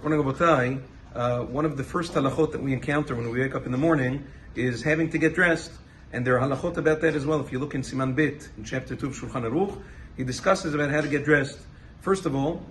One of the first halachot that we encounter when we wake up in the morning is having to get dressed. And there are halachot about that as well. If you look in Siman Bet, in chapter 2 of Shulchan Aruch, he discusses about how to get dressed. First of all,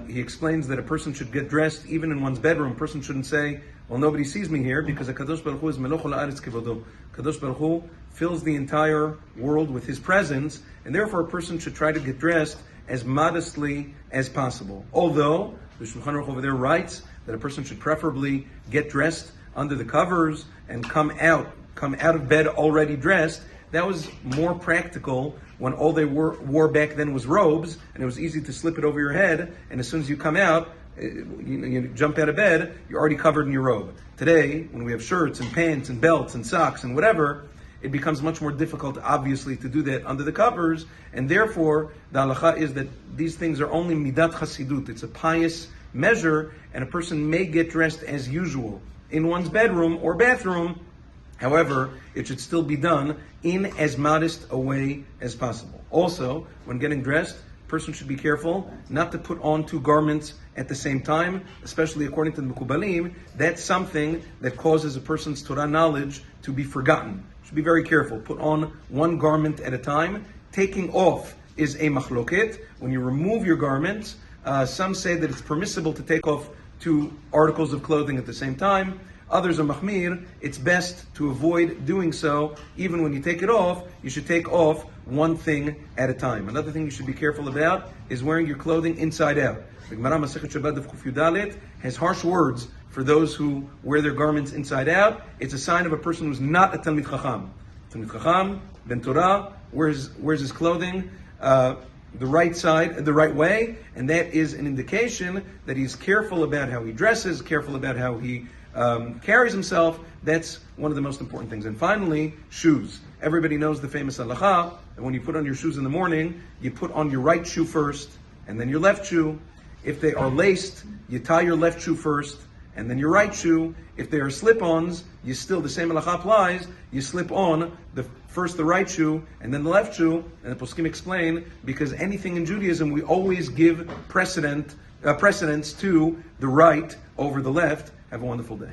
he explains that a person should get dressed even in one's bedroom. A person shouldn't say, well, nobody sees me here, because HaKadosh Baruch Hu is Meloch Ha'aretz Kevodo. HaKadosh Baruch Hu fills the entire world with His presence, and therefore a person should try to get dressed as modestly as possible. Although, the Shulchan Aruch over there writes that a person should preferably get dressed under the covers and come out of bed already dressed. That was more practical when all they wore back then was robes, and it was easy to slip it over your head, and as soon as you come out, you jump out of bed, you're already covered in your robe. Today, when we have shirts and pants and belts and socks and whatever, it becomes much more difficult, obviously, to do that under the covers, and therefore, the halacha is that these things are only midat chasidut. It's a pious measure, and a person may get dressed as usual in one's bedroom or bathroom. However, it should still be done in as modest a way as possible. Also, when getting dressed, a person should be careful not to put on two garments at the same time, especially according to the Mekubalim. That's something that causes a person's Torah knowledge to be forgotten. Should be very careful. Put on one garment at a time. Taking off is a machloket. When you remove your garments, some say that it's permissible to take off two articles of clothing at the same time. Others are machmir. It's best to avoid doing so. Even when you take it off, you should take off one thing at a time. Another thing you should be careful about is wearing your clothing inside out. The Gemara Masechet Shabbat of Kuf Yudalet has harsh words for those who wear their garments inside out. It's a sign of a person who's not a Talmid Chacham. Talmid Chacham, Ben Torah, wears his clothing the right side, the right way, and that is an indication that he's careful about how he dresses, careful about how he carries himself. That's one of the most important things. And finally, shoes. Everybody knows the famous halacha that when you put on your shoes in the morning, you put on your right shoe first, and then your left shoe. If they are laced, you tie your left shoe first, and then your right shoe. If they are slip-ons, the same halacha applies. You slip on first the right shoe, and then the left shoe. And the poskim explain, because anything in Judaism, we always give precedence to the right over the left. Have a wonderful day.